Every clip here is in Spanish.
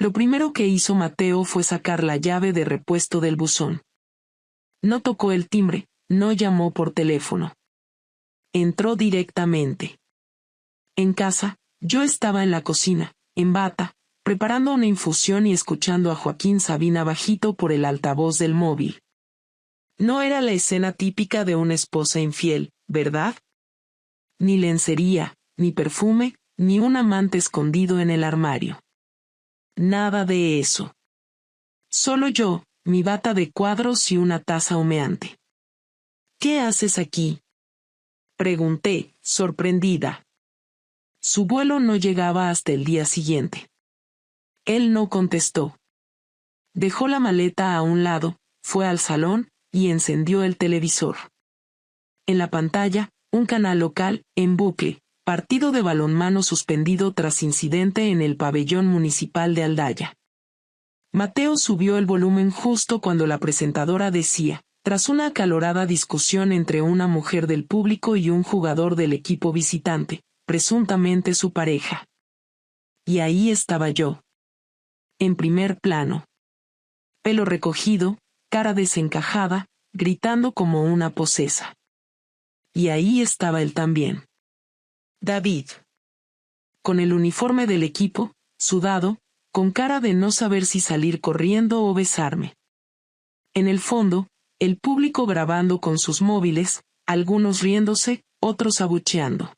Lo primero que hizo Mateo fue sacar la llave de repuesto del buzón. No tocó el timbre, no llamó por teléfono. Entró directamente. En casa, yo estaba en la cocina, en bata, preparando una infusión y escuchando a Joaquín Sabina bajito por el altavoz del móvil. No era la escena típica de una esposa infiel, ¿verdad? Ni lencería, ni perfume, ni un amante escondido en el armario. Nada de eso. Solo yo, mi bata de cuadros y una taza humeante. ¿Qué haces aquí?, pregunté, sorprendida. Su vuelo no llegaba hasta el día siguiente. Él no contestó. Dejó la maleta a un lado, fue al salón y encendió el televisor. En la pantalla, un canal local, en bucle, partido de balonmano suspendido tras incidente en el pabellón municipal de Aldaya. Mateo subió el volumen justo cuando la presentadora decía, tras una acalorada discusión entre una mujer del público y un jugador del equipo visitante, presuntamente su pareja. Y ahí estaba yo. En primer plano. Pelo recogido, cara desencajada, gritando como una posesa. Y ahí estaba él también. David. Con el uniforme del equipo, sudado, con cara de no saber si salir corriendo o besarme. En el fondo, el público grabando con sus móviles, algunos riéndose, otros abucheando.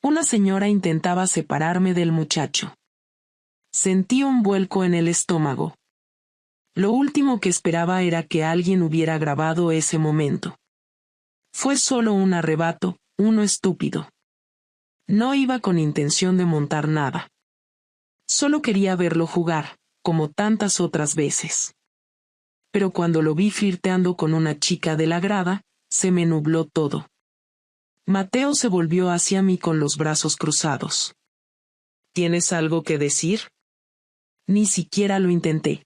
Una señora intentaba separarme del muchacho. Sentí un vuelco en el estómago. Lo último que esperaba era que alguien hubiera grabado ese momento. Fue solo un arrebato, uno estúpido. No iba con intención de montar nada. Solo quería verlo jugar, como tantas otras veces. Pero cuando lo vi flirteando con una chica de la grada, se me nubló todo. Mateo se volvió hacia mí con los brazos cruzados. ¿Tienes algo que decir? Ni siquiera lo intenté.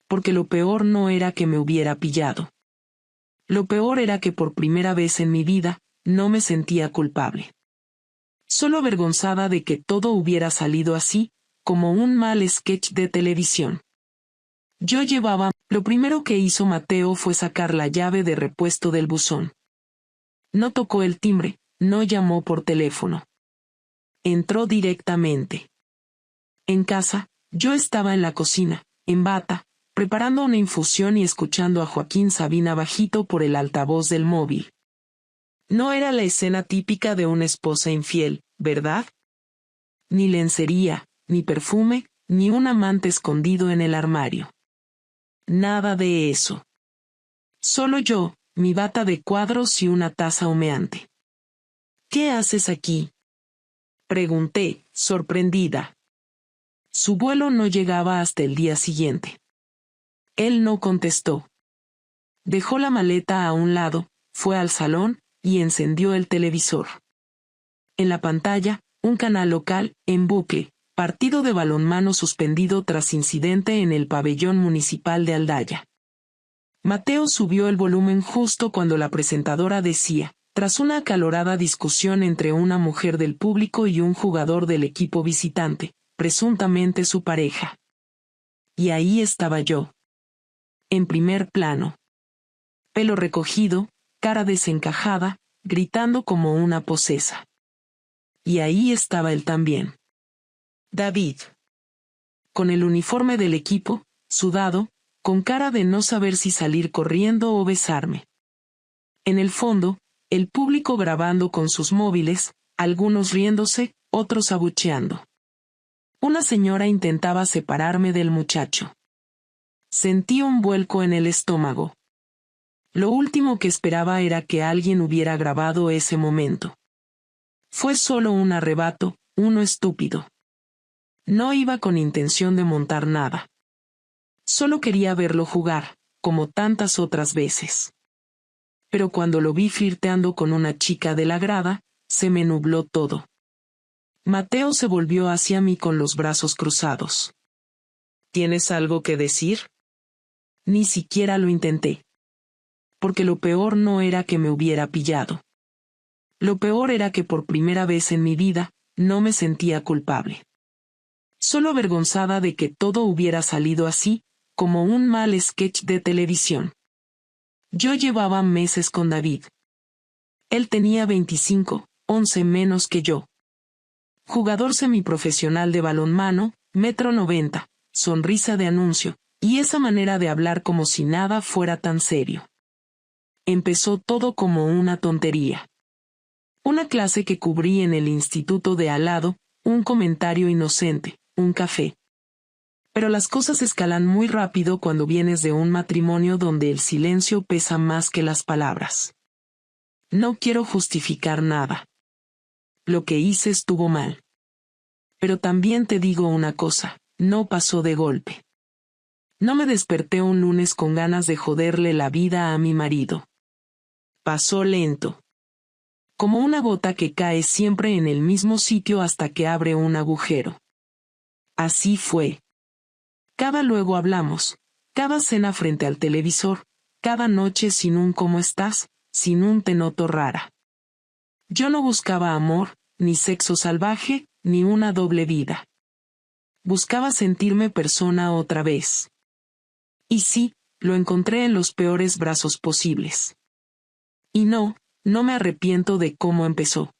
Porque lo peor no era que me hubiera pillado. Lo peor era que por primera vez en mi vida, no me sentía culpable. Solo avergonzada de que todo hubiera salido así, como un mal sketch de televisión. Yo llevaba, lo primero que hizo Mateo fue sacar la llave de repuesto del buzón. No tocó el timbre, no llamó por teléfono. Entró directamente. En casa, yo estaba en la cocina, en bata, preparando una infusión y escuchando a Joaquín Sabina bajito por el altavoz del móvil. No era la escena típica de una esposa infiel, ¿verdad? Ni lencería, ni perfume, ni un amante escondido en el armario. Nada de eso. Solo yo, mi bata de cuadros y una taza humeante. ¿Qué haces aquí?, pregunté, sorprendida. Su vuelo no llegaba hasta el día siguiente. Él no contestó. Dejó la maleta a un lado, fue al salón y encendió el televisor. En la pantalla, un canal local, en bucle, partido de balonmano suspendido tras incidente en el pabellón municipal de Aldaya. Mateo subió el volumen justo cuando la presentadora decía, tras una acalorada discusión entre una mujer del público y un jugador del equipo visitante, presuntamente su pareja. Y ahí estaba yo. En primer plano. Pelo recogido, cara desencajada, gritando como una posesa. Y ahí estaba él también. David. Con el uniforme del equipo, sudado, con cara de no saber si salir corriendo o besarme. En el fondo, el público grabando con sus móviles, algunos riéndose, otros abucheando. Una señora intentaba separarme del muchacho. Sentí un vuelco en el estómago. Lo último que esperaba era que alguien hubiera grabado ese momento. Fue solo un arrebato, uno estúpido. No iba con intención de montar nada. Solo quería verlo jugar, como tantas otras veces. Pero cuando lo vi flirteando con una chica de la grada, se me nubló todo. Mateo se volvió hacia mí con los brazos cruzados. ¿Tienes algo que decir? Ni siquiera lo intenté. Porque lo peor no era que me hubiera pillado. Lo peor era que por primera vez en mi vida, no me sentía culpable. solo avergonzada de que todo hubiera salido así, como un mal sketch de televisión. Yo llevaba meses con David. Él tenía 25, 11 menos que yo. Jugador semiprofesional de balonmano, 1,90 m, sonrisa de anuncio, y esa manera de hablar como si nada fuera tan serio. Empezó todo como una tontería. Una clase que cubrí en el instituto de al lado, un comentario inocente, un café. Pero las cosas escalan muy rápido cuando vienes de un matrimonio donde el silencio pesa más que las palabras. No quiero justificar nada. Lo que hice estuvo mal. Pero también te digo una cosa, no pasó de golpe. No me desperté un lunes con ganas de joderle la vida a mi marido. Pasó lento. Como una gota que cae siempre en el mismo sitio hasta que abre un agujero. Así fue. Cada luego hablamos, cada cena frente al televisor, cada noche sin un ¿cómo estás?, sin un te noto rara. Yo no buscaba amor, ni sexo salvaje, ni una doble vida. Buscaba sentirme persona otra vez. Y sí, lo encontré en los peores brazos posibles. Y no me arrepiento de cómo empezó.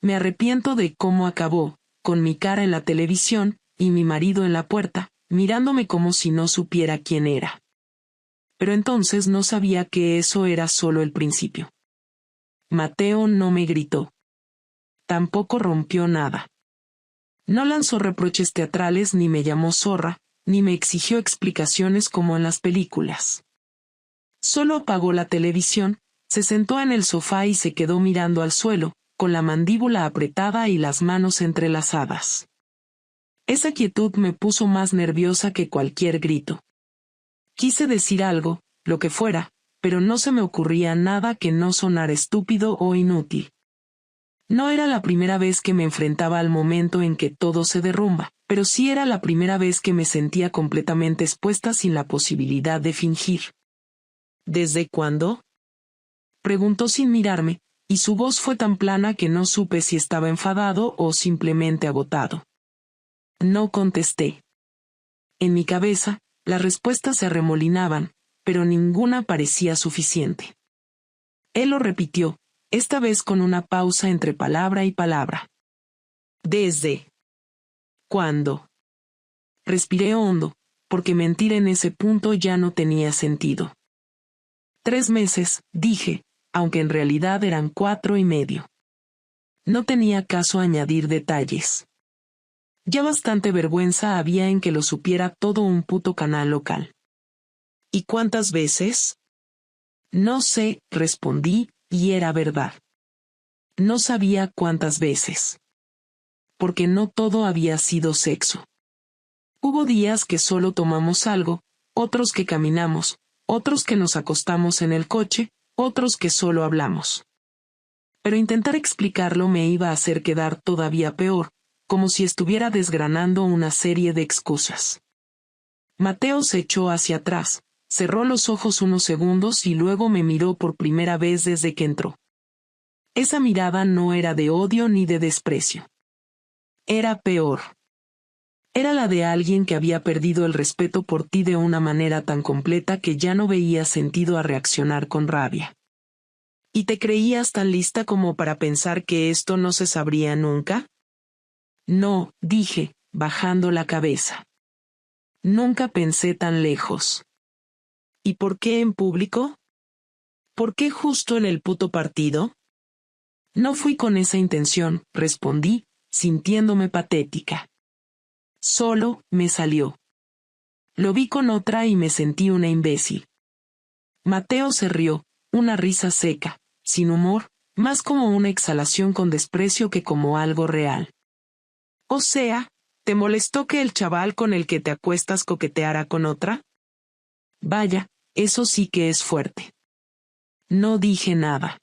Me arrepiento de cómo acabó, con mi cara en la televisión, y mi marido en la puerta, mirándome como si no supiera quién era. Pero entonces no sabía que eso era solo el principio. Mateo no me gritó. Tampoco rompió nada. No lanzó reproches teatrales ni me llamó zorra, ni me exigió explicaciones como en las películas. Solo apagó la televisión, se sentó en el sofá y se quedó mirando al suelo, con la mandíbula apretada y las manos entrelazadas. Esa quietud me puso más nerviosa que cualquier grito. Quise decir algo, lo que fuera, pero no se me ocurría nada que no sonara estúpido o inútil. No era la primera vez que me enfrentaba al momento en que todo se derrumba, pero sí era la primera vez que me sentía completamente expuesta sin la posibilidad de fingir. ¿Desde cuándo?, preguntó sin mirarme, y su voz fue tan plana que no supe si estaba enfadado o simplemente agotado. No contesté. En mi cabeza, las respuestas se arremolinaban, pero ninguna parecía suficiente. Él lo repitió, esta vez con una pausa entre palabra y palabra. ¿Desde cuándo? Respiré hondo, porque mentir en ese punto ya no tenía sentido. 3 meses, dije, aunque en realidad eran 4 y medio. No tenía caso añadir detalles. Ya bastante vergüenza había en que lo supiera todo un puto canal local. ¿Y cuántas veces? No sé, respondí, y era verdad. No sabía cuántas veces. Porque no todo había sido sexo. Hubo días que solo tomamos algo, otros que caminamos, otros que nos acostamos en el coche, otros que solo hablamos. Pero intentar explicarlo me iba a hacer quedar todavía peor, como si estuviera desgranando una serie de excusas. Mateo se echó hacia atrás, cerró los ojos unos segundos y luego me miró por primera vez desde que entró. Esa mirada no era de odio ni de desprecio. Era peor. Era la de alguien que había perdido el respeto por ti de una manera tan completa que ya no veía sentido a reaccionar con rabia. ¿Y te creías tan lista como para pensar que esto no se sabría nunca? No, dije, bajando la cabeza. Nunca pensé tan lejos. ¿Y por qué en público? ¿Por qué justo en el puto partido? No fui con esa intención, respondí, sintiéndome patética. Solo me salió. Lo vi con otra y me sentí una imbécil. Mateo se rió, una risa seca, sin humor, más como una exhalación con desprecio que como algo real. O sea, ¿te molestó que el chaval con el que te acuestas coqueteara con otra? Vaya, eso sí que es fuerte. No dije nada.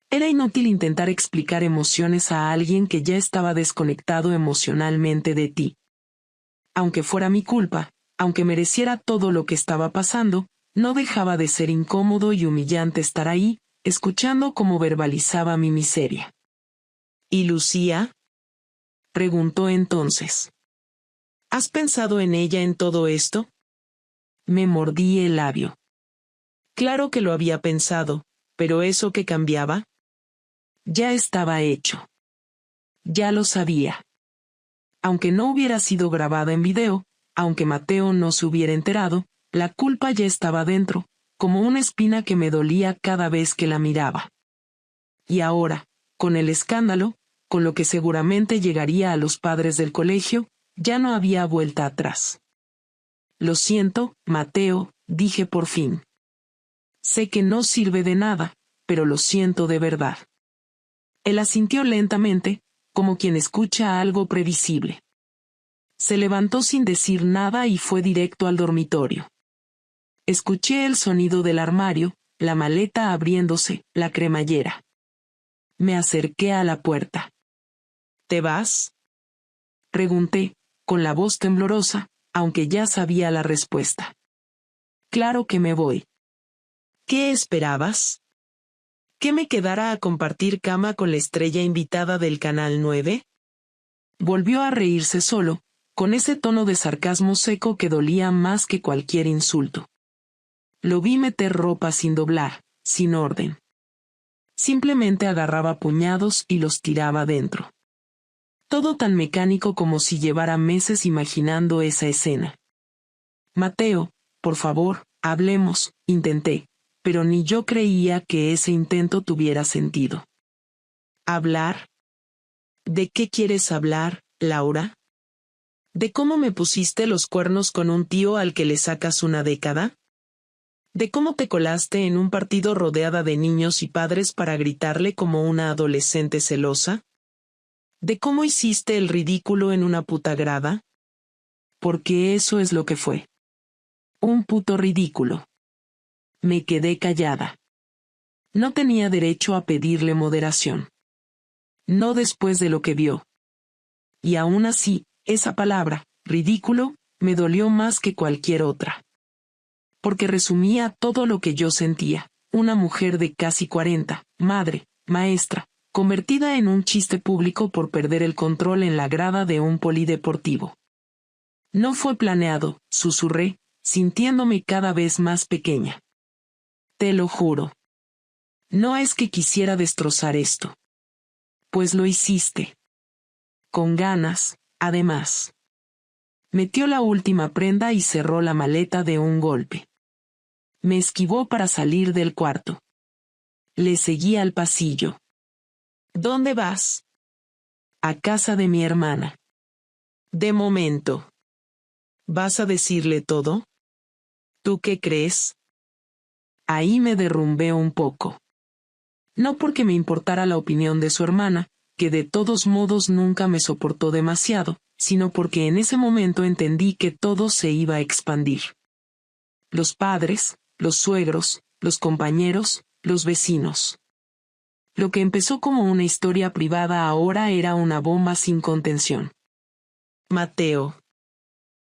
Era inútil intentar explicar emociones a alguien que ya estaba desconectado emocionalmente de ti. Aunque fuera mi culpa, aunque mereciera todo lo que estaba pasando, no dejaba de ser incómodo y humillante estar ahí, escuchando cómo verbalizaba mi miseria. ¿Y Lucía?, preguntó entonces. ¿Has pensado en ella en todo esto? Me mordí el labio. Claro que lo había pensado, pero ¿eso qué cambiaba? Ya estaba hecho. Ya lo sabía. Aunque no hubiera sido grabada en video, aunque Mateo no se hubiera enterado, la culpa ya estaba dentro, como una espina que me dolía cada vez que la miraba. Y ahora, con el escándalo, con lo que seguramente llegaría a los padres del colegio, ya no había vuelta atrás. Lo siento, Mateo, dije por fin. Sé que no sirve de nada, pero lo siento de verdad. Él asintió lentamente, como quien escucha algo previsible. Se levantó sin decir nada y fue directo al dormitorio. Escuché el sonido del armario, la maleta abriéndose, la cremallera. Me acerqué a la puerta. ¿Te vas? Pregunté, con la voz temblorosa, aunque ya sabía la respuesta. Claro que me voy. ¿Qué esperabas? ¿Que me quedara a compartir cama con la estrella invitada del Canal 9? Volvió a reírse solo, con ese tono de sarcasmo seco que dolía más que cualquier insulto. Lo vi meter ropa sin doblar, sin orden. Simplemente agarraba puñados y los tiraba dentro. Todo tan mecánico como si llevara meses imaginando esa escena. Mateo, por favor, hablemos, intenté, pero ni yo creía que ese intento tuviera sentido. ¿Hablar? ¿De qué quieres hablar, Laura? ¿De cómo me pusiste los cuernos con un tío al que le sacas una década? ¿De cómo te colaste en un partido rodeada de niños y padres para gritarle como una adolescente celosa? ¿De cómo hiciste el ridículo en una puta grada? Porque eso es lo que fue. Un puto ridículo. Me quedé callada. No tenía derecho a pedirle moderación. No después de lo que vio. Y aún así, esa palabra, ridículo, me dolió más que cualquier otra. Porque resumía todo lo que yo sentía, una mujer de casi 40, madre, maestra, convertida en un chiste público por perder el control en la grada de un polideportivo. No fue planeado, susurré, sintiéndome cada vez más pequeña. Te lo juro. No es que quisiera destrozar esto. Pues lo hiciste. Con ganas, además. Metió la última prenda y cerró la maleta de un golpe. Me esquivó para salir del cuarto. Le seguí al pasillo. ¿Dónde vas? A casa de mi hermana. De momento. ¿Vas a decirle todo? ¿Tú qué crees? Ahí me derrumbé un poco. No porque me importara la opinión de su hermana, que de todos modos nunca me soportó demasiado, sino porque en ese momento entendí que todo se iba a expandir. Los padres, los suegros, los compañeros, los vecinos. Lo que empezó como una historia privada ahora era una bomba sin contención. Mateo.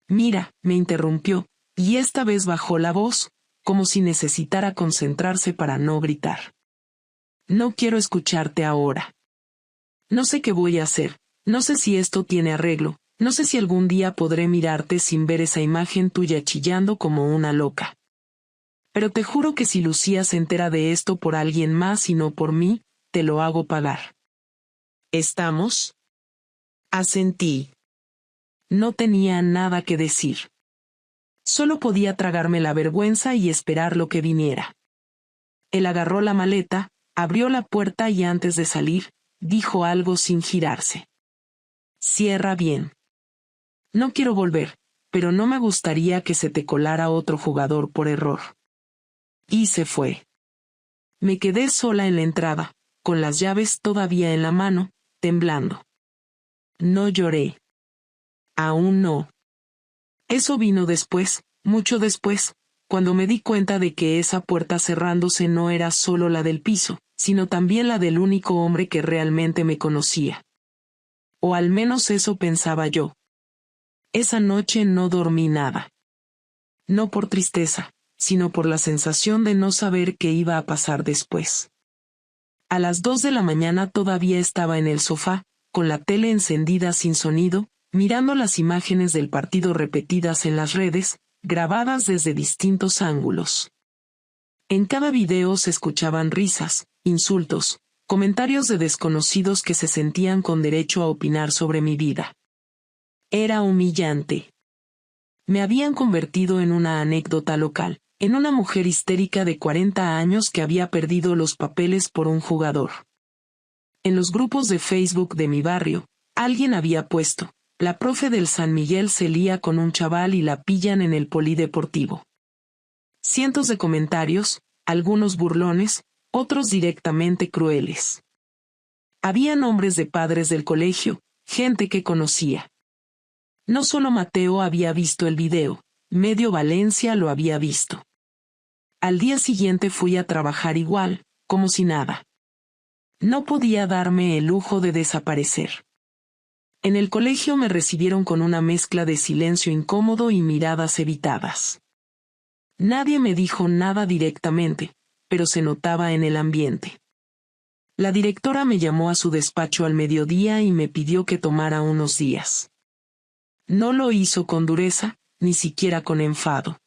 Mira, me interrumpió, y esta vez bajó la voz, como si necesitara concentrarse para no gritar. No quiero escucharte ahora. No sé qué voy a hacer, no sé si esto tiene arreglo, no sé si algún día podré mirarte sin ver esa imagen tuya chillando como una loca. Pero te juro que si Lucía se entera de esto por alguien más y no por mí, te lo hago pagar. ¿Estamos? Asentí. No tenía nada que decir. Solo podía tragarme la vergüenza y esperar lo que viniera. Él agarró la maleta, abrió la puerta y antes de salir, dijo algo sin girarse. Cierra bien. No quiero volver, pero no me gustaría que se te colara otro jugador por error. Y se fue. Me quedé sola en la entrada, con las llaves todavía en la mano, temblando. No lloré. Aún no. Eso vino después, mucho después, cuando me di cuenta de que esa puerta cerrándose no era solo la del piso, sino también la del único hombre que realmente me conocía. O al menos eso pensaba yo. Esa noche no dormí nada. No por tristeza, sino por la sensación de no saber qué iba a pasar después. A las 2 de la mañana todavía estaba en el sofá, con la tele encendida sin sonido, mirando las imágenes del partido repetidas en las redes, grabadas desde distintos ángulos. En cada video se escuchaban risas, insultos, comentarios de desconocidos que se sentían con derecho a opinar sobre mi vida. Era humillante. Me habían convertido en una anécdota local, en una mujer histérica de 40 años que había perdido los papeles por un jugador. En los grupos de Facebook de mi barrio, alguien había puesto: la profe del San Miguel se lía con un chaval y la pillan en el polideportivo. Cientos de comentarios, algunos burlones, otros directamente crueles. Había nombres de padres del colegio, gente que conocía. No solo Mateo había visto el video, medio Valencia lo había visto. Al día siguiente fui a trabajar igual, como si nada. No podía darme el lujo de desaparecer. En el colegio me recibieron con una mezcla de silencio incómodo y miradas evitadas. Nadie me dijo nada directamente, pero se notaba en el ambiente. La directora me llamó a su despacho al mediodía y me pidió que tomara unos días. No lo hizo con dureza, ni siquiera con enfado.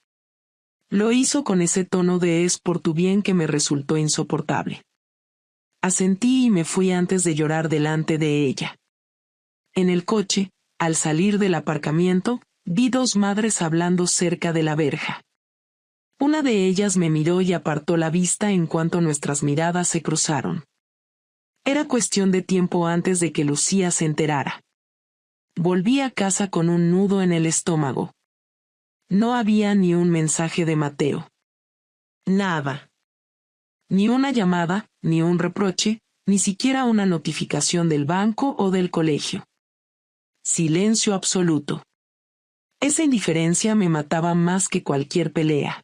Lo hizo con ese tono de "es por tu bien" que me resultó insoportable. Asentí y me fui antes de llorar delante de ella. En el coche, al salir del aparcamiento, vi dos madres hablando cerca de la verja. Una de ellas me miró y apartó la vista en cuanto nuestras miradas se cruzaron. Era cuestión de tiempo antes de que Lucía se enterara. Volví a casa con un nudo en el estómago. No había ni un mensaje de Mateo. Nada. Ni una llamada, ni un reproche, ni siquiera una notificación del banco o del colegio. Silencio absoluto. Esa indiferencia me mataba más que cualquier pelea.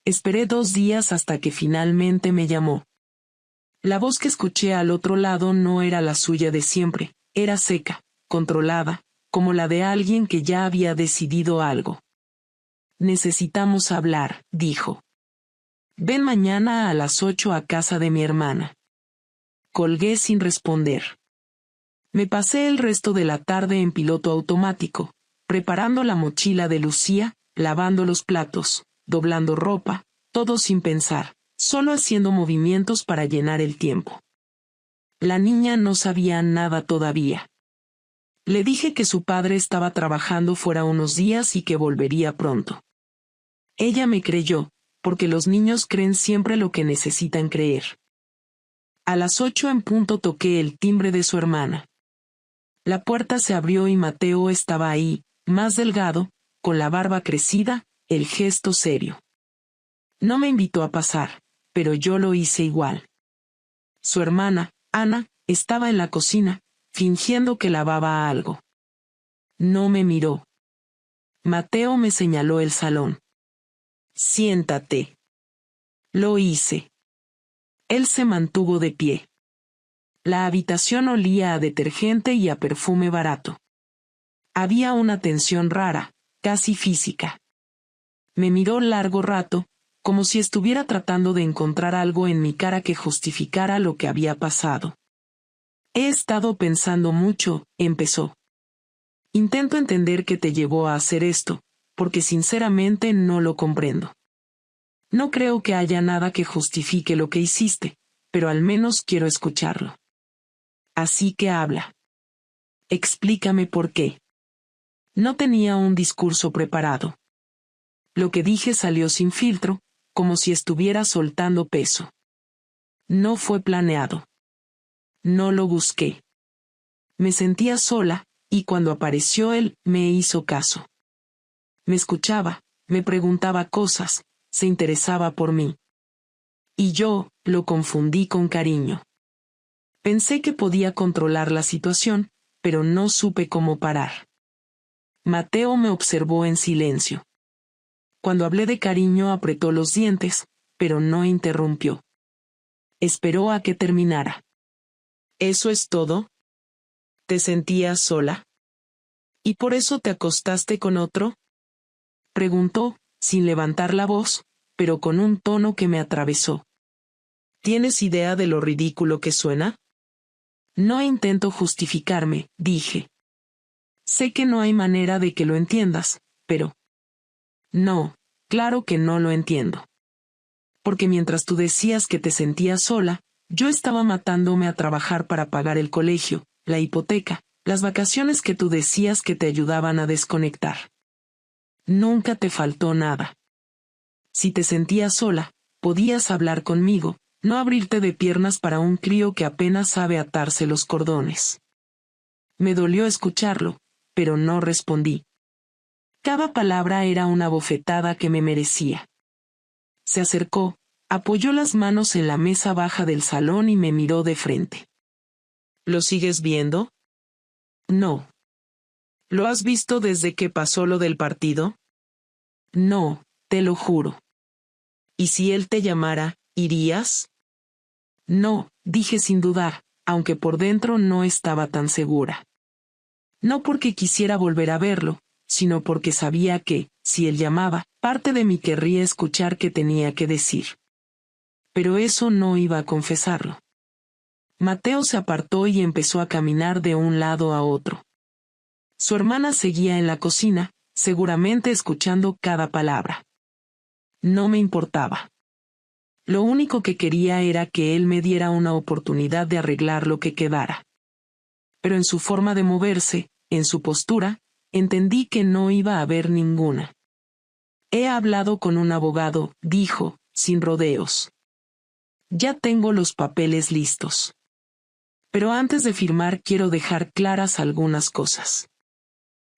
Esperé 2 días hasta que finalmente me llamó. La voz que escuché al otro lado no era la suya de siempre, era seca, controlada, como la de alguien que ya había decidido algo. Necesitamos hablar, dijo. Ven mañana a las 8 a casa de mi hermana. Colgué sin responder. Me pasé el resto de la tarde en piloto automático, preparando la mochila de Lucía, lavando los platos, doblando ropa, todo sin pensar, solo haciendo movimientos para llenar el tiempo. La niña no sabía nada todavía. Le dije que su padre estaba trabajando fuera unos días y que volvería pronto. Ella me creyó, porque los niños creen siempre lo que necesitan creer. A las 8 en punto toqué el timbre de su hermana. La puerta se abrió y Mateo estaba ahí, más delgado, con la barba crecida, el gesto serio. No me invitó a pasar, pero yo lo hice igual. Su hermana, Ana, estaba en la cocina, fingiendo que lavaba algo. No me miró. Mateo me señaló el salón. Siéntate. Lo hice. Él se mantuvo de pie. La habitación olía a detergente y a perfume barato. Había una tensión rara, casi física. Me miró largo rato, como si estuviera tratando de encontrar algo en mi cara que justificara lo que había pasado. He estado pensando mucho, empezó. Intento entender qué te llevó a hacer esto, porque sinceramente no lo comprendo. No creo que haya nada que justifique lo que hiciste, pero al menos quiero escucharlo. Así que habla. Explícame por qué. No tenía un discurso preparado. Lo que dije salió sin filtro, como si estuviera soltando peso. No fue planeado. No lo busqué. Me sentía sola, y cuando apareció él, me hizo caso. Me escuchaba, me preguntaba cosas, se interesaba por mí. Y yo, lo confundí con cariño. Pensé que podía controlar la situación, pero no supe cómo parar. Mateo me observó en silencio. Cuando hablé de cariño apretó los dientes, pero no interrumpió. Esperó a que terminara. ¿Eso es todo? ¿Te sentías sola? ¿Y por eso te acostaste con otro? Preguntó, sin levantar la voz, pero con un tono que me atravesó. ¿Tienes idea de lo ridículo que suena? No intento justificarme, dije. Sé que no hay manera de que lo entiendas, pero... No, claro que no lo entiendo. Porque mientras tú decías que te sentías sola, yo estaba matándome a trabajar para pagar el colegio, la hipoteca, las vacaciones que tú decías que te ayudaban a desconectar. Nunca te faltó nada. Si te sentías sola, podías hablar conmigo, no abrirte de piernas para un crío que apenas sabe atarse los cordones. Me dolió escucharlo, pero no respondí. Cada palabra era una bofetada que me merecía. Se acercó, apoyó las manos en la mesa baja del salón y me miró de frente. ¿Lo sigues viendo? No. ¿Lo has visto desde que pasó lo del partido? No, te lo juro. ¿Y si él te llamara, irías? No, dije sin dudar, aunque por dentro no estaba tan segura. No porque quisiera volver a verlo, sino porque sabía que, si él llamaba, parte de mí querría escuchar qué tenía que decir. Pero eso no iba a confesarlo. Mateo se apartó y empezó a caminar de un lado a otro. Su hermana seguía en la cocina, seguramente escuchando cada palabra. No me importaba. Lo único que quería era que él me diera una oportunidad de arreglar lo que quedara. Pero en su forma de moverse, en su postura, entendí que no iba a haber ninguna. He hablado con un abogado, dijo, sin rodeos. Ya tengo los papeles listos. Pero antes de firmar quiero dejar claras algunas cosas.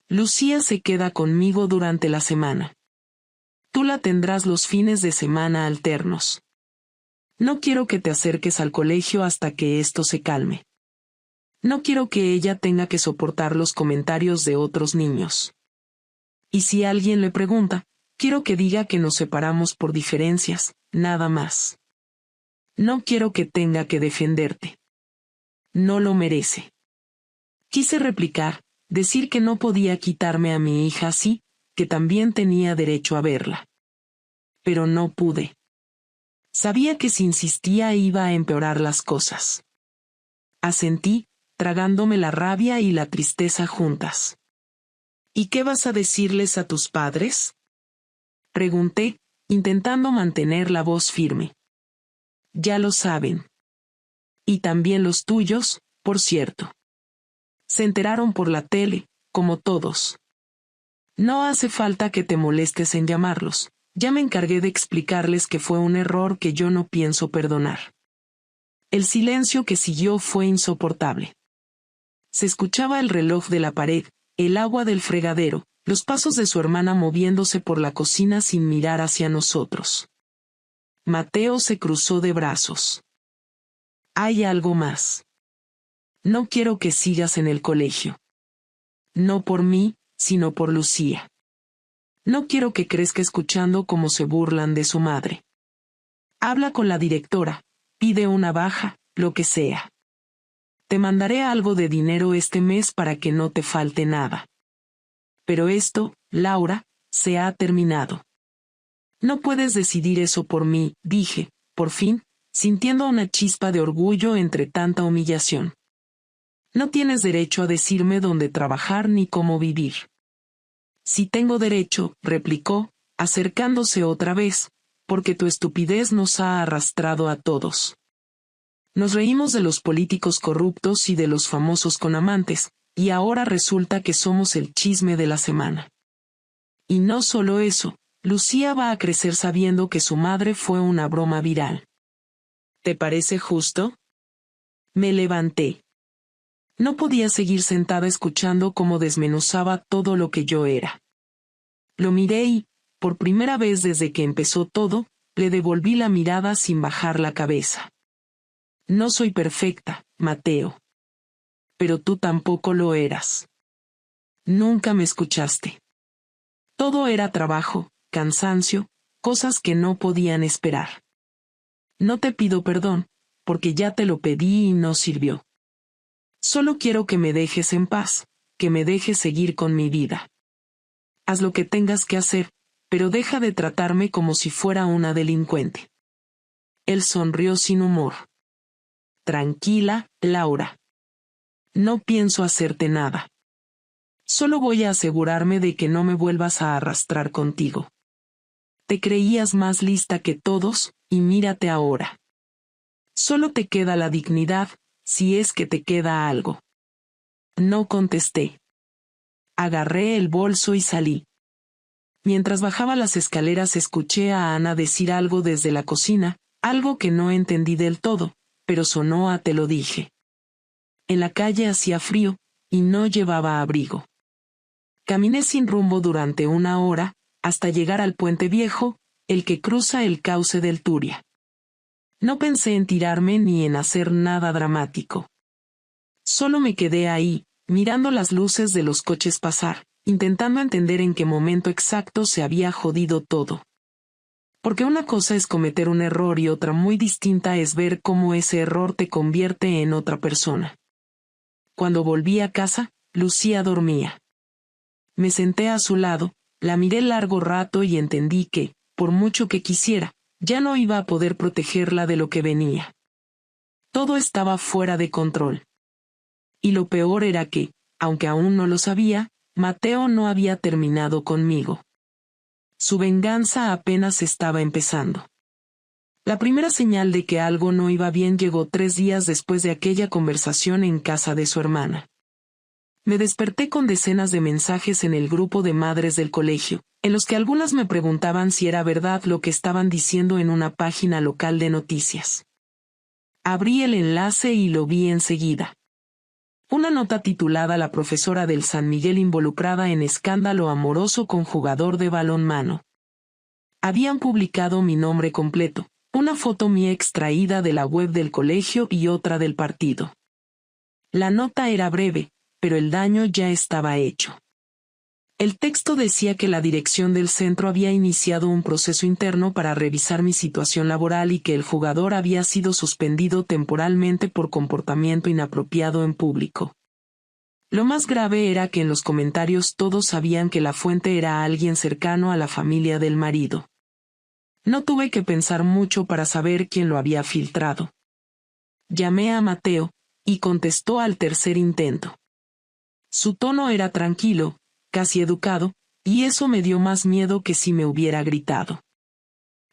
Lucía se queda conmigo durante la semana. Tú la tendrás los fines de semana alternos. No quiero que te acerques al colegio hasta que esto se calme. No quiero que ella tenga que soportar los comentarios de otros niños. Y si alguien le pregunta, quiero que diga que nos separamos por diferencias, nada más. No quiero que tenga que defenderte. No lo merece. Quise replicar, decir que no podía quitarme a mi hija así, que también tenía derecho a verla. Pero no pude. Sabía que si insistía iba a empeorar las cosas. Asentí, tragándome la rabia y la tristeza juntas. ¿Y qué vas a decirles a tus padres? Pregunté, intentando mantener la voz firme. Ya lo saben. Y también los tuyos, por cierto. Se enteraron por la tele, como todos. No hace falta que te molestes en llamarlos. Ya me encargué de explicarles que fue un error que yo no pienso perdonar. El silencio que siguió fue insoportable. Se escuchaba el reloj de la pared, el agua del fregadero, los pasos de su hermana moviéndose por la cocina sin mirar hacia nosotros. Mateo se cruzó de brazos. Hay algo más. No quiero que sigas en el colegio. No por mí, sino por Lucía. No quiero que crezca escuchando cómo se burlan de su madre. Habla con la directora, pide una baja, lo que sea. Te mandaré algo de dinero este mes para que no te falte nada. Pero esto, Laura, se ha terminado. No puedes decidir eso por mí, dije, por fin, sintiendo una chispa de orgullo entre tanta humillación. No tienes derecho a decirme dónde trabajar ni cómo vivir. Sí tengo derecho, replicó, acercándose otra vez, porque tu estupidez nos ha arrastrado a todos. Nos reímos de los políticos corruptos y de los famosos con amantes, y ahora resulta que somos el chisme de la semana. Y no solo eso, Lucía va a crecer sabiendo que su madre fue una broma viral. ¿Te parece justo? Me levanté. No podía seguir sentada escuchando cómo desmenuzaba todo lo que yo era. Lo miré y, por primera vez desde que empezó todo, le devolví la mirada sin bajar la cabeza. No soy perfecta, Mateo. Pero tú tampoco lo eras. Nunca me escuchaste. Todo era trabajo, cansancio, cosas que no podían esperar. No te pido perdón, porque ya te lo pedí y no sirvió. Solo quiero que me dejes en paz, que me dejes seguir con mi vida. Haz lo que tengas que hacer, pero deja de tratarme como si fuera una delincuente. Él sonrió sin humor. Tranquila, Laura. No pienso hacerte nada. Solo voy a asegurarme de que no me vuelvas a arrastrar contigo. Te creías más lista que todos, y mírate ahora. Solo te queda la dignidad, si es que te queda algo. No contesté. Agarré el bolso y salí. Mientras bajaba las escaleras escuché a Ana decir algo desde la cocina, algo que no entendí del todo, pero sonó a te lo dije. En la calle hacía frío, y no llevaba abrigo. Caminé sin rumbo durante 1 hora, hasta llegar al puente viejo, el que cruza el cauce del Turia. No pensé en tirarme ni en hacer nada dramático. Solo me quedé ahí, mirando las luces de los coches pasar, intentando entender en qué momento exacto se había jodido todo. Porque una cosa es cometer un error y otra muy distinta es ver cómo ese error te convierte en otra persona. Cuando volví a casa, Lucía dormía. Me senté a su lado, la miré largo rato y entendí que, por mucho que quisiera, ya no iba a poder protegerla de lo que venía. Todo estaba fuera de control. Y lo peor era que, aunque aún no lo sabía, Mateo no había terminado conmigo. Su venganza apenas estaba empezando. La primera señal de que algo no iba bien llegó 3 días después de aquella conversación en casa de su hermana. Me desperté con decenas de mensajes en el grupo de madres del colegio, en los que algunas me preguntaban si era verdad lo que estaban diciendo en una página local de noticias. Abrí el enlace y lo vi enseguida. Una nota titulada La profesora del San Miguel involucrada en escándalo amoroso con jugador de balonmano. Habían publicado mi nombre completo, una foto mía extraída de la web del colegio y otra del partido. La nota era breve, pero el daño ya estaba hecho. El texto decía que la dirección del centro había iniciado un proceso interno para revisar mi situación laboral y que el jugador había sido suspendido temporalmente por comportamiento inapropiado en público. Lo más grave era que en los comentarios todos sabían que la fuente era alguien cercano a la familia del marido. No tuve que pensar mucho para saber quién lo había filtrado. Llamé a Mateo, y contestó al tercer intento. Su tono era tranquilo, casi educado, y eso me dio más miedo que si me hubiera gritado.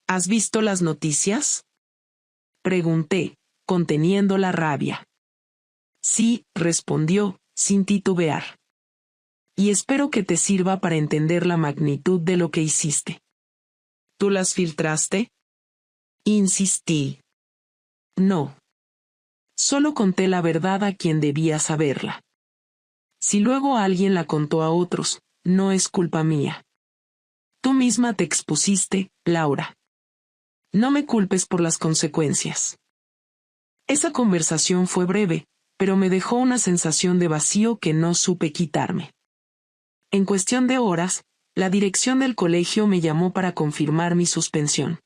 ¿Has visto las noticias?, pregunté, conteniendo la rabia. Sí, respondió, sin titubear. Y espero que te sirva para entender la magnitud de lo que hiciste. ¿Tú las filtraste?, insistí. No. Solo conté la verdad a quien debía saberla. Si luego alguien la contó a otros, no es culpa mía. Tú misma te expusiste, Laura. No me culpes por las consecuencias. Esa conversación fue breve, pero me dejó una sensación de vacío que no supe quitarme. En cuestión de horas, la dirección del colegio me llamó para confirmar mi suspensión.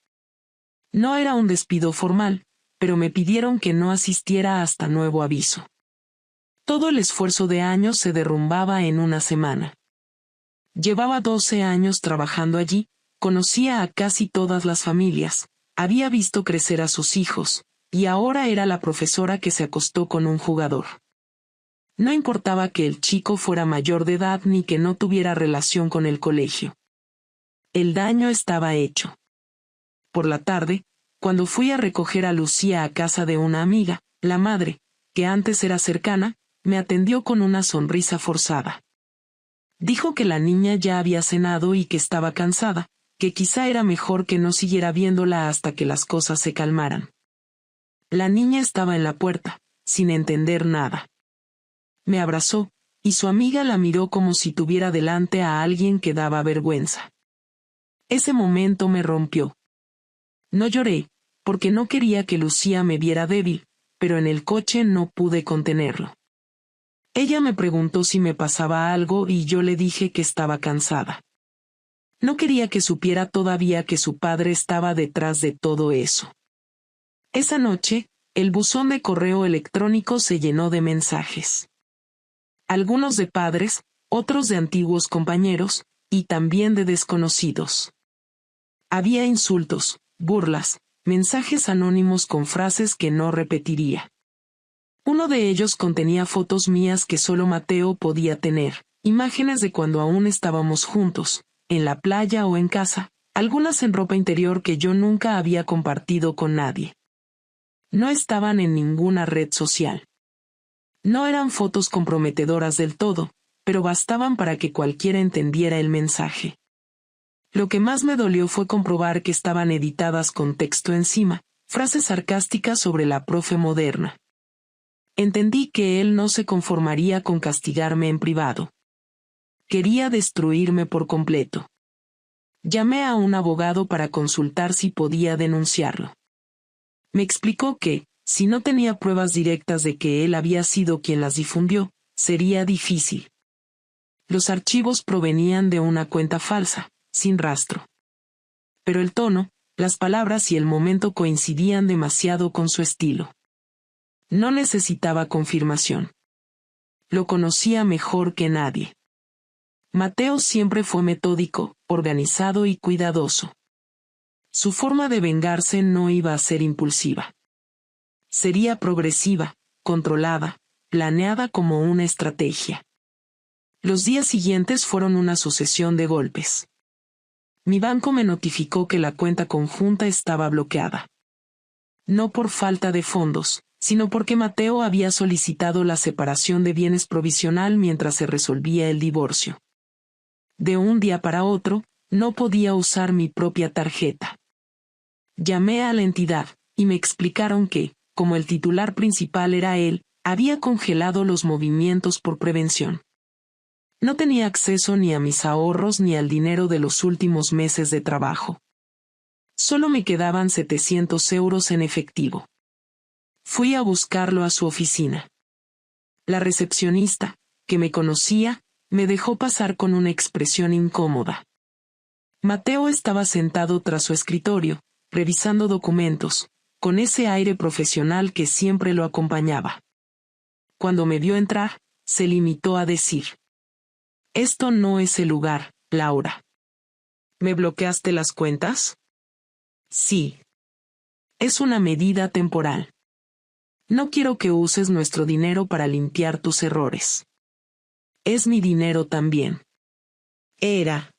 No era un despido formal, pero me pidieron que no asistiera hasta nuevo aviso. Todo el esfuerzo de años se derrumbaba en una semana. Llevaba 12 años trabajando allí, conocía a casi todas las familias, había visto crecer a sus hijos, y ahora era la profesora que se acostó con un jugador. No importaba que el chico fuera mayor de edad ni que no tuviera relación con el colegio. El daño estaba hecho. Por la tarde, cuando fui a recoger a Lucía a casa de una amiga, la madre, que antes era cercana, me atendió con una sonrisa forzada. Dijo que la niña ya había cenado y que estaba cansada, que quizá era mejor que no siguiera viéndola hasta que las cosas se calmaran. La niña estaba en la puerta, sin entender nada. Me abrazó, y su amiga la miró como si tuviera delante a alguien que daba vergüenza. Ese momento me rompió. No lloré, porque no quería que Lucía me viera débil, pero en el coche no pude contenerlo. Ella me preguntó si me pasaba algo y yo le dije que estaba cansada. No quería que supiera todavía que su padre estaba detrás de todo eso. Esa noche, el buzón de correo electrónico se llenó de mensajes. Algunos de padres, otros de antiguos compañeros, y también de desconocidos. Había insultos, burlas, mensajes anónimos con frases que no repetiría. Uno de ellos contenía fotos mías que solo Mateo podía tener, Imágenes de cuando aún estábamos juntos, en la playa o en casa, algunas en ropa interior que yo nunca había compartido con nadie. No estaban en ninguna red social. No eran fotos comprometedoras del todo, pero bastaban para que cualquiera entendiera el mensaje. Lo que más me dolió fue comprobar que estaban editadas con texto encima, frases sarcásticas sobre la profe moderna. Entendí que él no se conformaría con castigarme en privado. Quería destruirme por completo. Llamé a un abogado para consultar si podía denunciarlo. Me explicó que, si no tenía pruebas directas de que él había sido quien las difundió, sería difícil. Los archivos provenían de una cuenta falsa, sin rastro. Pero el tono, las palabras y el momento coincidían demasiado con su estilo. No necesitaba confirmación. Lo conocía mejor que nadie. Mateo siempre fue metódico, organizado y cuidadoso. Su forma de vengarse no iba a ser impulsiva. Sería progresiva, controlada, planeada como una estrategia. Los días siguientes fueron una sucesión de golpes. Mi banco me notificó que la cuenta conjunta estaba bloqueada. No por falta de fondos, sino porque Mateo había solicitado la separación de bienes provisional mientras se resolvía el divorcio. De un día para otro, no podía usar mi propia tarjeta. Llamé a la entidad, y me explicaron que, como el titular principal era él, había congelado los movimientos por prevención. No tenía acceso ni a mis ahorros ni al dinero de los últimos meses de trabajo. Solo me quedaban 700 euros en efectivo. Fui a buscarlo a su oficina. La recepcionista, que me conocía, me dejó pasar con una expresión incómoda. Mateo estaba sentado tras su escritorio, revisando documentos, con ese aire profesional que siempre lo acompañaba. Cuando me vio entrar, se limitó a decir: «Esto no es el lugar, Laura». «¿Me bloqueaste las cuentas?» «Sí. Es una medida temporal. No quiero que uses nuestro dinero para limpiar tus errores. Es mi dinero también». Era.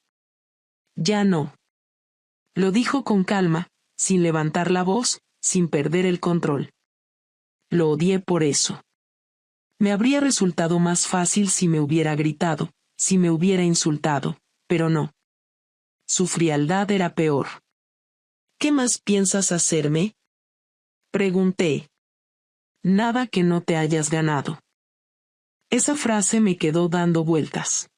Ya no. Lo dijo con calma, sin levantar la voz, sin perder el control. Lo odié por eso. Me habría resultado más fácil si me hubiera gritado, si me hubiera insultado, pero no. Su frialdad era peor. «¿Qué más piensas hacerme?», pregunté. «Nada que no te hayas ganado». Esa frase me quedó dando vueltas.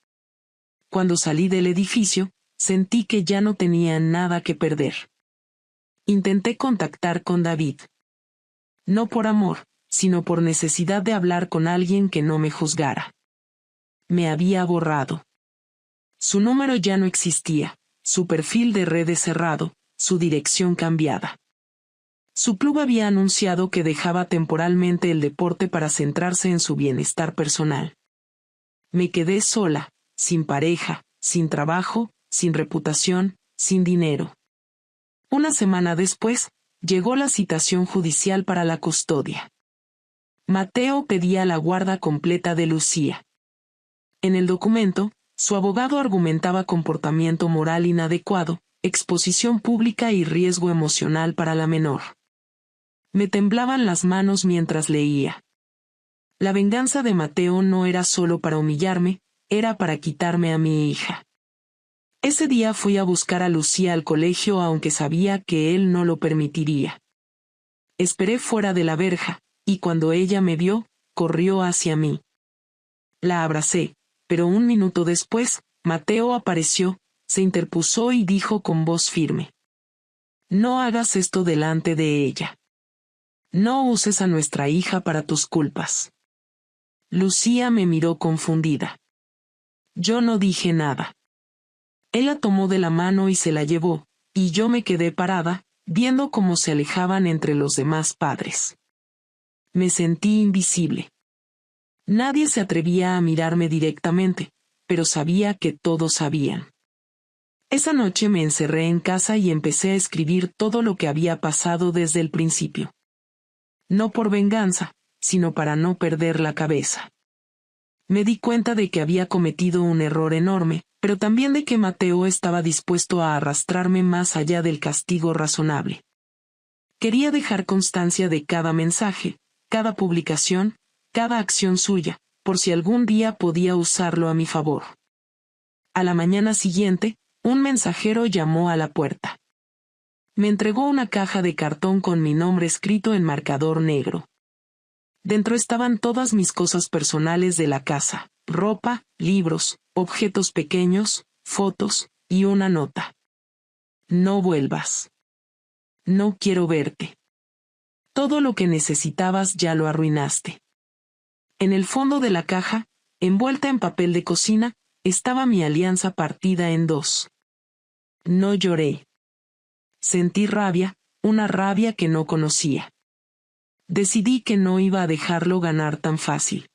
Cuando salí del edificio, sentí que ya no tenía nada que perder. Intenté contactar con David. No por amor, sino por necesidad de hablar con alguien que no me juzgara. Me había borrado. Su número ya no existía, su perfil de redes cerrado, su dirección cambiada. Su club había anunciado que dejaba temporalmente el deporte para centrarse en su bienestar personal. Me quedé sola, sin pareja, sin trabajo, sin reputación, sin dinero. Una semana después, llegó la citación judicial para la custodia. Mateo pedía la guarda completa de Lucía. En el documento, su abogado argumentaba comportamiento moral inadecuado, exposición pública y riesgo emocional para la menor. Me temblaban las manos mientras leía. La venganza de Mateo no era solo para humillarme, era para quitarme a mi hija. Ese día fui a buscar a Lucía al colegio aunque sabía que él no lo permitiría. Esperé fuera de la verja, y cuando ella me vio, corrió hacia mí. La abracé, pero un minuto después, Mateo apareció, se interpuso y dijo con voz firme: «No hagas esto delante de ella. No uses a nuestra hija para tus culpas». Lucía me miró confundida. Yo no dije nada. Él la tomó de la mano y se la llevó, y yo me quedé parada, viendo cómo se alejaban entre los demás padres. Me sentí invisible. Nadie se atrevía a mirarme directamente, pero sabía que todos sabían. Esa noche me encerré en casa y empecé a escribir todo lo que había pasado desde el principio. No por venganza, sino para no perder la cabeza. Me di cuenta de que había cometido un error enorme, pero también de que Mateo estaba dispuesto a arrastrarme más allá del castigo razonable. Quería dejar constancia de cada mensaje, cada publicación, cada acción suya, por si algún día podía usarlo a mi favor. A la mañana siguiente, un mensajero llamó a la puerta. Me entregó una caja de cartón con mi nombre escrito en marcador negro. Dentro estaban todas mis cosas personales de la casa, ropa, libros, objetos pequeños, fotos, y una nota. No vuelvas. No quiero verte. Todo lo que necesitabas ya lo arruinaste. En el fondo de la caja, envuelta en papel de cocina, estaba mi alianza partida en dos. No lloré. Sentí rabia, una rabia que no conocía. Decidí que no iba a dejarlo ganar tan fácil.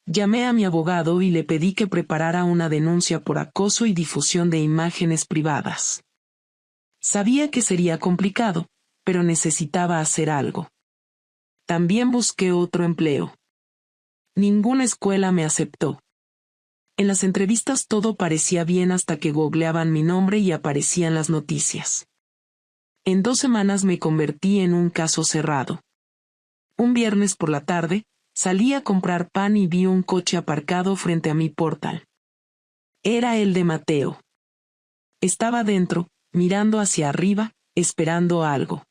Llamé a mi abogado y le pedí que preparara una denuncia por acoso y difusión de imágenes privadas. Sabía que sería complicado, pero necesitaba hacer algo. También busqué otro empleo. Ninguna escuela me aceptó. En las entrevistas todo parecía bien hasta que googleaban mi nombre y aparecían las noticias. En 2 semanas me convertí en un caso cerrado. Un viernes por la tarde, salí a comprar pan y vi un coche aparcado frente a mi portal. Era el de Mateo. Estaba dentro, mirando hacia arriba, esperando algo.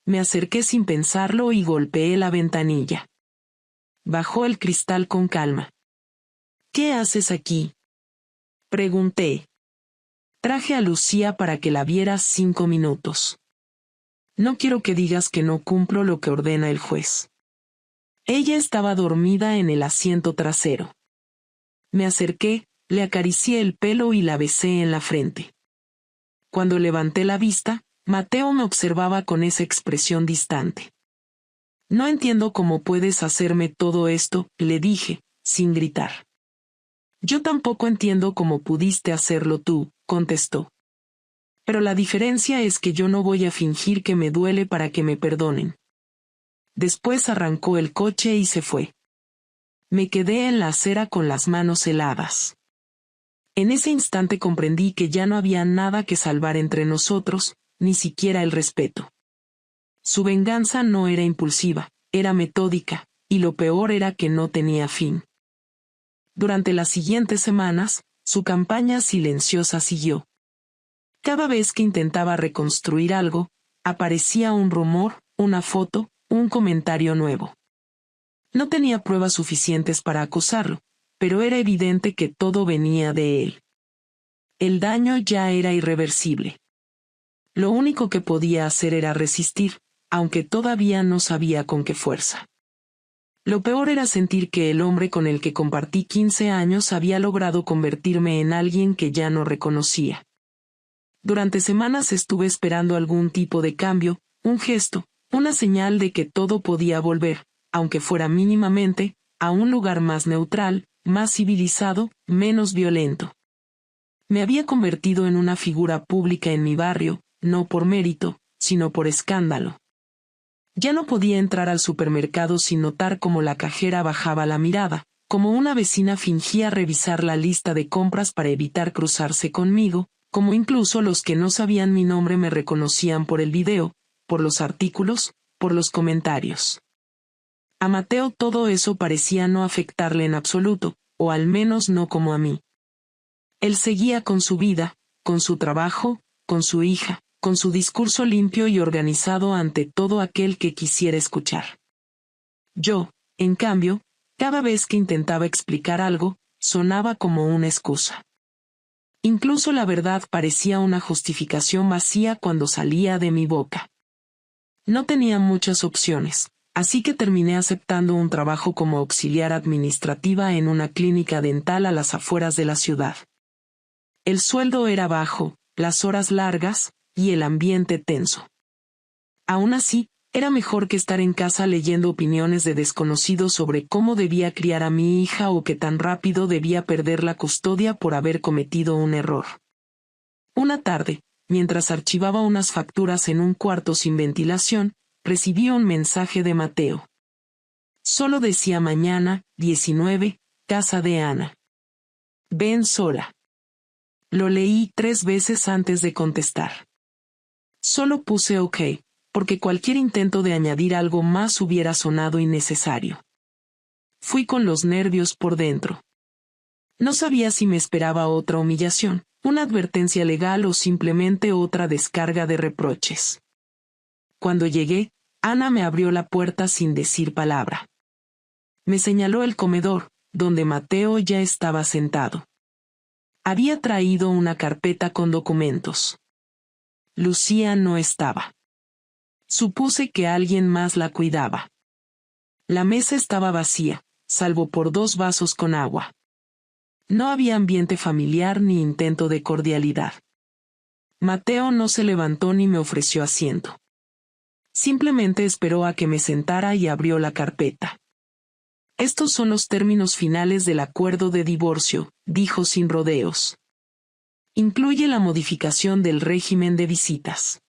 Me acerqué sin pensarlo y golpeé la ventanilla. Bajó el cristal con calma. ¿Qué haces aquí?, pregunté. Traje a Lucía para que la vieras 5 minutos. No quiero que digas que no cumplo lo que ordena el juez. Ella estaba dormida en el asiento trasero. Me acerqué, le acaricié el pelo y la besé en la frente. Cuando levanté la vista, Mateo me observaba con esa expresión distante. No entiendo cómo puedes hacerme todo esto, le dije, sin gritar. Yo tampoco entiendo cómo pudiste hacerlo tú, contestó. Pero la diferencia es que yo no voy a fingir que me duele para que me perdonen. Después arrancó el coche y se fue. Me quedé en la acera con las manos heladas. En ese instante comprendí que ya no había nada que salvar entre nosotros, ni siquiera el respeto. Su venganza no era impulsiva, era metódica, y lo peor era que no tenía fin. Durante las siguientes semanas, su campaña silenciosa siguió. Cada vez que intentaba reconstruir algo, aparecía un rumor, una foto, un comentario nuevo. No tenía pruebas suficientes para acusarlo, pero era evidente que todo venía de él. El daño ya era irreversible. Lo único que podía hacer era resistir, aunque todavía no sabía con qué fuerza. Lo peor era sentir que el hombre con el que compartí 15 años había logrado convertirme en alguien que ya no reconocía. Durante semanas estuve esperando algún tipo de cambio, un gesto, una señal de que todo podía volver, aunque fuera mínimamente, a un lugar más neutral, más civilizado, menos violento. Me había convertido en una figura pública en mi barrio, no por mérito, sino por escándalo. Ya no podía entrar al supermercado sin notar cómo la cajera bajaba la mirada, como una vecina fingía revisar la lista de compras para evitar cruzarse conmigo, como incluso los que no sabían mi nombre me reconocían por el video, por los artículos, por los comentarios. A Mateo todo eso parecía no afectarle en absoluto, o al menos no como a mí. Él seguía con su vida, con su trabajo, con su hija, con su discurso limpio y organizado ante todo aquel que quisiera escuchar. Yo, en cambio, cada vez que intentaba explicar algo, sonaba como una excusa. Incluso la verdad parecía una justificación vacía cuando salía de mi boca. No tenía muchas opciones, así que terminé aceptando un trabajo como auxiliar administrativa en una clínica dental a las afueras de la ciudad. El sueldo era bajo, las horas largas, y el ambiente tenso. Aún así, era mejor que estar en casa leyendo opiniones de desconocidos sobre cómo debía criar a mi hija o que tan rápido debía perder la custodia por haber cometido un error. Una tarde, mientras archivaba unas facturas en un cuarto sin ventilación, recibí un mensaje de Mateo. Solo decía mañana, 19, Casa de Ana. Ven sola. Lo leí 3 veces antes de contestar. Solo puse OK, porque cualquier intento de añadir algo más hubiera sonado innecesario. Fui con los nervios por dentro. No sabía si me esperaba otra humillación, una advertencia legal o simplemente otra descarga de reproches. Cuando llegué, Ana me abrió la puerta sin decir palabra. Me señaló el comedor, donde Mateo ya estaba sentado. Había traído una carpeta con documentos. Lucía no estaba. Supuse que alguien más la cuidaba. La mesa estaba vacía, salvo por 2 vasos con agua. No había ambiente familiar ni intento de cordialidad. Mateo no se levantó ni me ofreció asiento. Simplemente esperó a que me sentara y abrió la carpeta. Estos son los términos finales del acuerdo de divorcio, dijo sin rodeos. Incluye la modificación del régimen de visitas.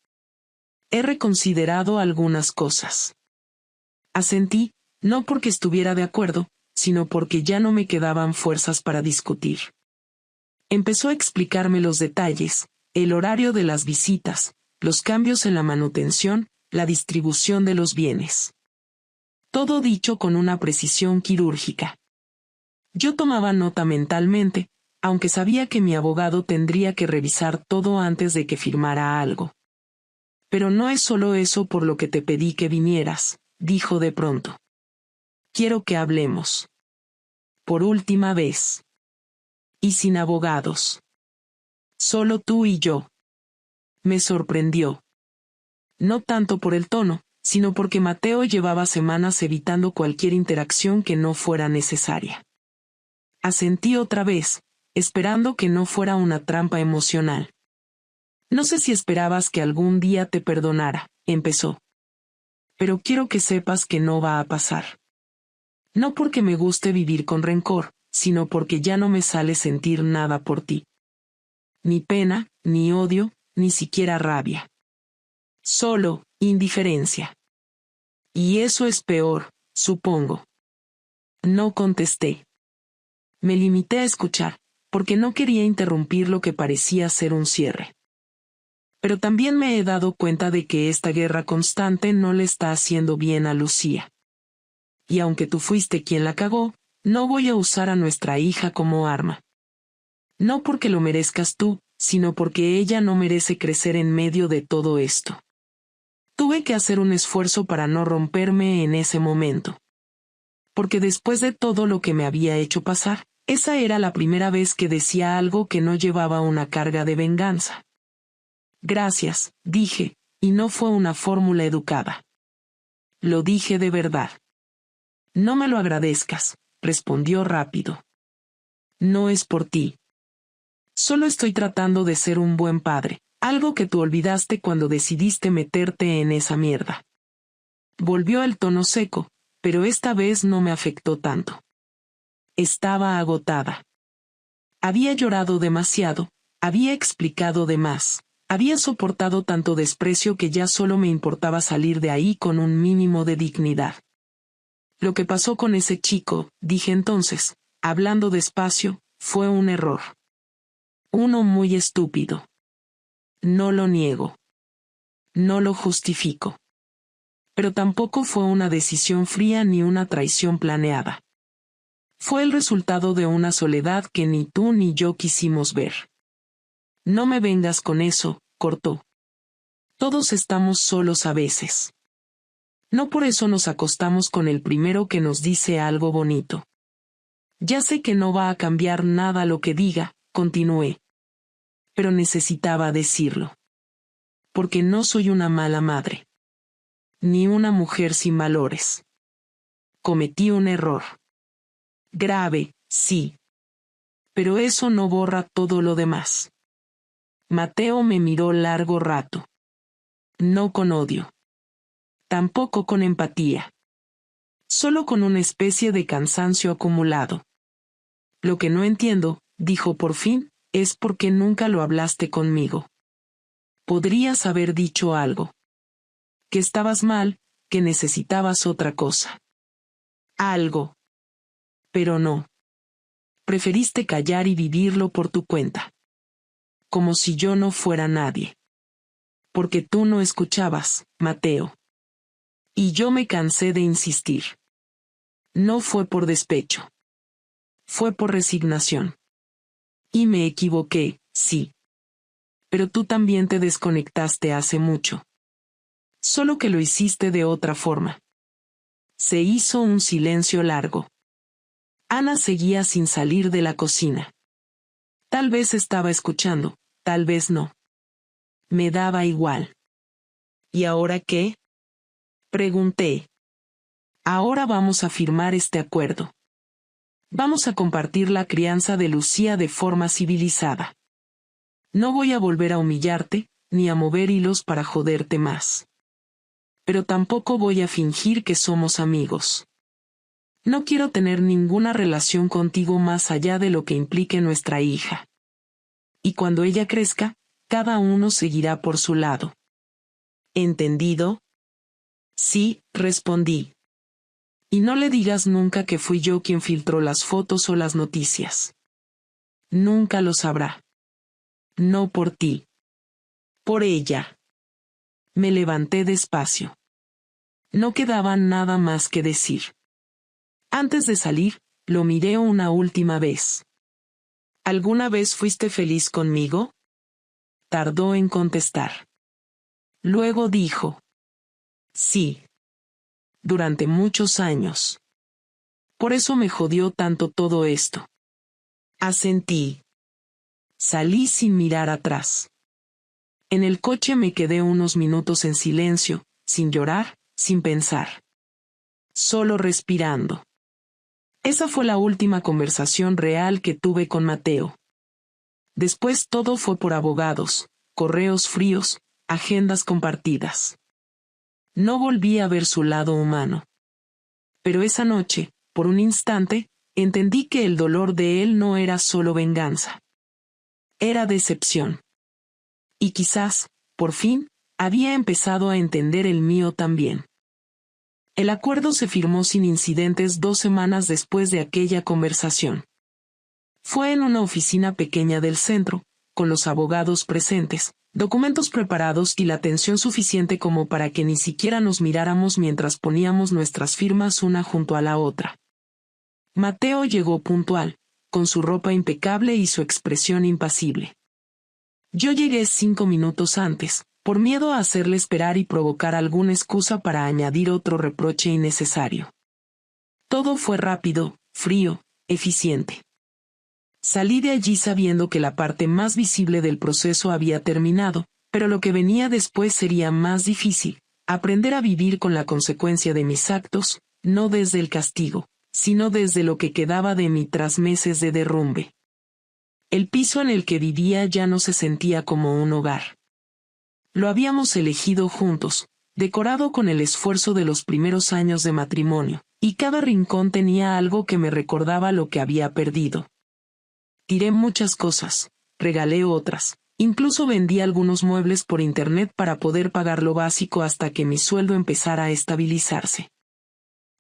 He reconsiderado algunas cosas. Asentí, no porque estuviera de acuerdo, sino porque ya no me quedaban fuerzas para discutir. Empezó a explicarme los detalles, el horario de las visitas, los cambios en la manutención, la distribución de los bienes. Todo dicho con una precisión quirúrgica. Yo tomaba nota mentalmente, aunque sabía que mi abogado tendría que revisar todo antes de que firmara algo. Pero no es solo eso por lo que te pedí que vinieras, dijo de pronto. Quiero que hablemos. Por última vez. Y sin abogados. Solo tú y yo. Me sorprendió. No tanto por el tono, sino porque Mateo llevaba semanas evitando cualquier interacción que no fuera necesaria. Asentí otra vez, esperando que no fuera una trampa emocional. No sé si esperabas que algún día te perdonara, empezó. Pero quiero que sepas que no va a pasar. No porque me guste vivir con rencor, sino porque ya no me sale sentir nada por ti. Ni pena, ni odio, ni siquiera rabia. Solo indiferencia. Y eso es peor, supongo. No contesté. Me limité a escuchar, porque no quería interrumpir lo que parecía ser un cierre. Pero también me he dado cuenta de que esta guerra constante no le está haciendo bien a Lucía. Y aunque tú fuiste quien la cagó, no voy a usar a nuestra hija como arma. No porque lo merezcas tú, sino porque ella no merece crecer en medio de todo esto. Tuve que hacer un esfuerzo para no romperme en ese momento. Porque después de todo lo que me había hecho pasar, esa era la primera vez que decía algo que no llevaba una carga de venganza. Gracias, dije, y no fue una fórmula educada. Lo dije de verdad. No me lo agradezcas, respondió rápido. No es por ti. Solo estoy tratando de ser un buen padre, algo que tú olvidaste cuando decidiste meterte en esa mierda. Volvió el tono seco, pero esta vez no me afectó tanto. Estaba agotada. Había llorado demasiado, había explicado de más, había soportado tanto desprecio que ya solo me importaba salir de ahí con un mínimo de dignidad. Lo que pasó con ese chico, dije entonces, hablando despacio, fue un error. Uno muy estúpido. No lo niego. No lo justifico. Pero tampoco fue una decisión fría ni una traición planeada. Fue el resultado de una soledad que ni tú ni yo quisimos ver. No me vengas con eso, cortó. Todos estamos solos a veces. No por eso nos acostamos con el primero que nos dice algo bonito. Ya sé que no va a cambiar nada lo que diga, continué. Pero necesitaba decirlo. Porque no soy una mala madre. Ni una mujer sin valores. Cometí un error. Grave, sí. Pero eso no borra todo lo demás. Mateo me miró largo rato. No con odio. Tampoco con empatía. Solo con una especie de cansancio acumulado. Lo que no entiendo, dijo por fin, es por qué nunca lo hablaste conmigo. Podrías haber dicho algo. Que estabas mal, que necesitabas otra cosa. Algo. Pero no. preferiste callar y vivirlo por tu cuenta. Como si yo no fuera nadie. Porque tú no escuchabas, Mateo. Y yo me cansé de insistir. No fue por despecho. Fue por resignación. Y me equivoqué, sí. Pero tú también te desconectaste hace mucho. Solo que lo hiciste de otra forma. Se hizo un silencio largo. Ana seguía sin salir de la cocina. Tal vez estaba escuchando, tal vez no. Me daba igual. ¿Y ahora qué? Pregunté. Ahora vamos a firmar este acuerdo. Vamos a compartir la crianza de Lucía de forma civilizada. No voy a volver a humillarte, ni a mover hilos para joderte más. Pero tampoco voy a fingir que somos amigos. No quiero tener ninguna relación contigo más allá de lo que implique nuestra hija. Y cuando ella crezca, cada uno seguirá por su lado. ¿Entendido? Sí, respondí. Y no le digas nunca que fui yo quien filtró las fotos o las noticias. Nunca lo sabrá. No por ti. Por ella. Me levanté despacio. No quedaba nada más que decir. Antes de salir, lo miré una última vez. ¿Alguna vez fuiste feliz conmigo? Tardó en contestar. Luego dijo. Sí. Durante muchos años. Por eso me jodió tanto todo esto. Asentí. Salí sin mirar atrás. En el coche me quedé unos minutos en silencio, sin llorar, sin pensar. Solo respirando. Esa fue la última conversación real que tuve con Mateo. Después todo fue por abogados, correos fríos, agendas compartidas. No volví a ver su lado humano. Pero esa noche, por un instante, entendí que el dolor de él no era solo venganza. Era decepción. Y quizás, por fin, había empezado a entender el mío también. El acuerdo se firmó sin incidentes 2 semanas después de aquella conversación. Fue en una oficina pequeña del centro, con los abogados presentes, documentos preparados y la atención suficiente como para que ni siquiera nos miráramos mientras poníamos nuestras firmas una junto a la otra. Mateo llegó puntual, con su ropa impecable y su expresión impasible. Yo llegué 5 minutos antes, por miedo a hacerle esperar y provocar alguna excusa para añadir otro reproche innecesario. Todo fue rápido, frío, eficiente. Salí de allí sabiendo que la parte más visible del proceso había terminado, pero lo que venía después sería más difícil, aprender a vivir con la consecuencia de mis actos, no desde el castigo, sino desde lo que quedaba de mí tras meses de derrumbe. El piso en el que vivía ya no se sentía como un hogar. Lo habíamos elegido juntos, decorado con el esfuerzo de los primeros años de matrimonio, y cada rincón tenía algo que me recordaba lo que había perdido. Tiré muchas cosas, regalé otras, incluso vendí algunos muebles por internet para poder pagar lo básico hasta que mi sueldo empezara a estabilizarse.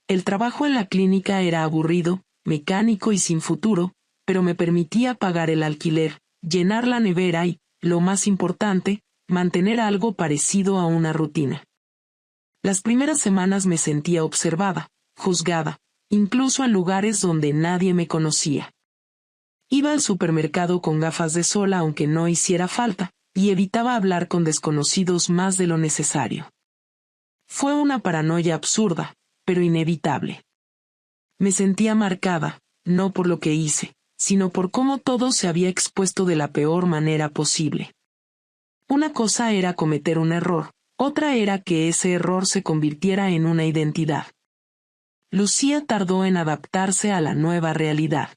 El trabajo en la clínica era aburrido, mecánico y sin futuro, pero me permitía pagar el alquiler, llenar la nevera y, lo más importante, mantener algo parecido a una rutina. Las primeras semanas me sentía observada, juzgada, incluso en lugares donde nadie me conocía. Iba al supermercado con gafas de sol aunque no hiciera falta, y evitaba hablar con desconocidos más de lo necesario. Fue una paranoia absurda, pero inevitable. Me sentía marcada, no por lo que hice, sino por cómo todo se había expuesto de la peor manera posible. Una cosa era cometer un error, otra era que ese error se convirtiera en una identidad. Lucía tardó en adaptarse a la nueva realidad.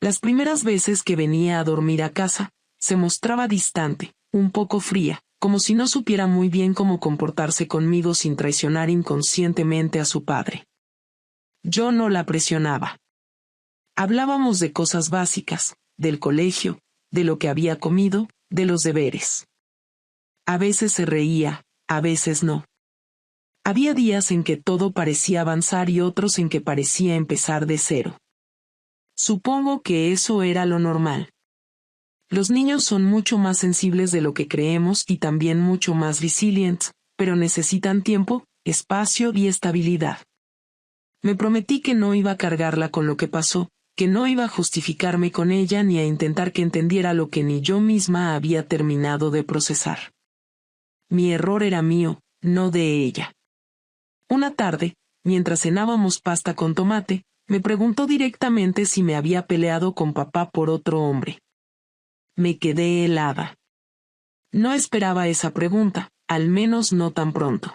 Las primeras veces que venía a dormir a casa, se mostraba distante, un poco fría, como si no supiera muy bien cómo comportarse conmigo sin traicionar inconscientemente a su padre. Yo no la presionaba. Hablábamos de cosas básicas, del colegio, de lo que había comido, de los deberes. A veces se reía, a veces no. Había días en que todo parecía avanzar y otros en que parecía empezar de cero. Supongo que eso era lo normal. Los niños son mucho más sensibles de lo que creemos y también mucho más resilientes, pero necesitan tiempo, espacio y estabilidad. Me prometí que no iba a cargarla con lo que pasó, que no iba a justificarme con ella ni a intentar que entendiera lo que ni yo misma había terminado de procesar. Mi error era mío, no de ella. Una tarde, mientras cenábamos pasta con tomate, me preguntó directamente si me había peleado con papá por otro hombre. Me quedé helada. No esperaba esa pregunta, al menos no tan pronto.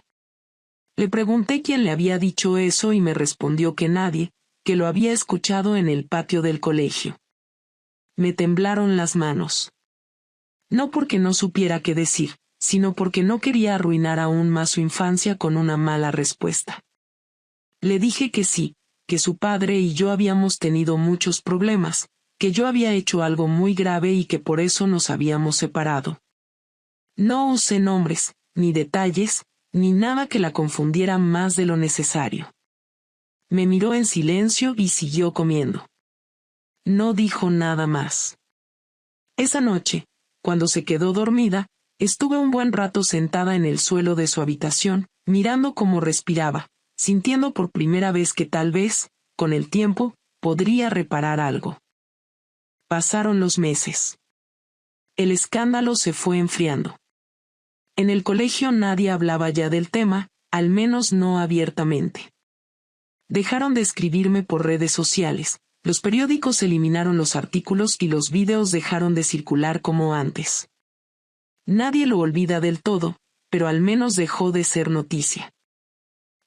Le pregunté quién le había dicho eso y me respondió que nadie, que lo había escuchado en el patio del colegio. Me temblaron las manos. No porque no supiera qué decir, sino porque no quería arruinar aún más su infancia con una mala respuesta. Le dije que sí, que su padre y yo habíamos tenido muchos problemas, que yo había hecho algo muy grave y que por eso nos habíamos separado. No usé nombres, ni detalles, ni nada que la confundiera más de lo necesario. Me miró en silencio y siguió comiendo. No dijo nada más. Esa noche, cuando se quedó dormida, estuve un buen rato sentada en el suelo de su habitación, mirando cómo respiraba, sintiendo por primera vez que tal vez, con el tiempo, podría reparar algo. Pasaron los meses. El escándalo se fue enfriando. En el colegio nadie hablaba ya del tema, al menos no abiertamente. Dejaron de escribirme por redes sociales, los periódicos eliminaron los artículos y los vídeos dejaron de circular como antes. Nadie lo olvida del todo, pero al menos dejó de ser noticia.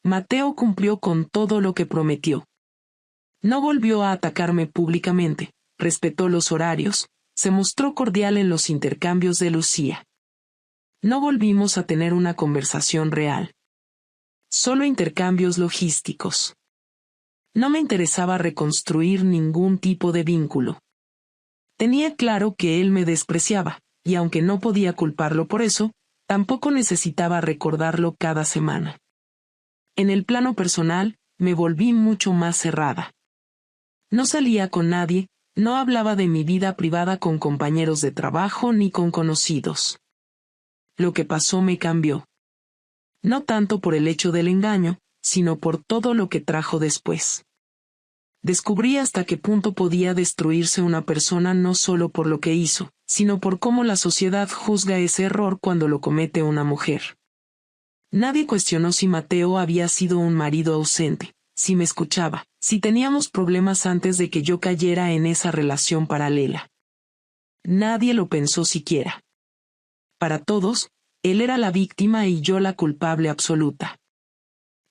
Mateo cumplió con todo lo que prometió. No volvió a atacarme públicamente, respetó los horarios, se mostró cordial en los intercambios de Lucía. No volvimos a tener una conversación real. Solo intercambios logísticos. No me interesaba reconstruir ningún tipo de vínculo. Tenía claro que él me despreciaba, y aunque no podía culparlo por eso, tampoco necesitaba recordarlo cada semana. En el plano personal, me volví mucho más cerrada. No salía con nadie, no hablaba de mi vida privada con compañeros de trabajo ni con conocidos. Lo que pasó me cambió. No tanto por el hecho del engaño, sino por todo lo que trajo después. Descubrí hasta qué punto podía destruirse una persona no solo por lo que hizo, sino por cómo la sociedad juzga ese error cuando lo comete una mujer. Nadie cuestionó si Mateo había sido un marido ausente, si me escuchaba, si teníamos problemas antes de que yo cayera en esa relación paralela. Nadie lo pensó siquiera. Para todos, él era la víctima y yo la culpable absoluta.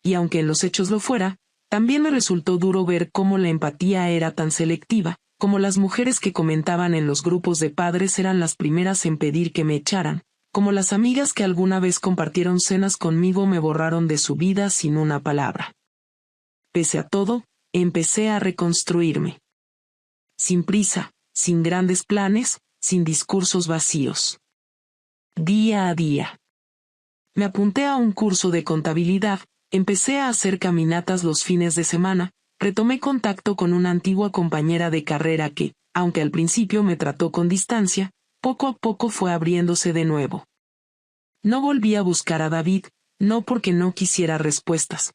Y aunque en los hechos lo fuera, también me resultó duro ver cómo la empatía era tan selectiva, como las mujeres que comentaban en los grupos de padres eran las primeras en pedir que me echaran, como las amigas que alguna vez compartieron cenas conmigo me borraron de su vida sin una palabra. Pese a todo, empecé a reconstruirme. Sin prisa, sin grandes planes, sin discursos vacíos. Día a día. Me apunté a un curso de contabilidad, empecé a hacer caminatas los fines de semana, retomé contacto con una antigua compañera de carrera que, aunque al principio me trató con distancia, poco a poco fue abriéndose de nuevo. No volví a buscar a David, no porque no quisiera respuestas,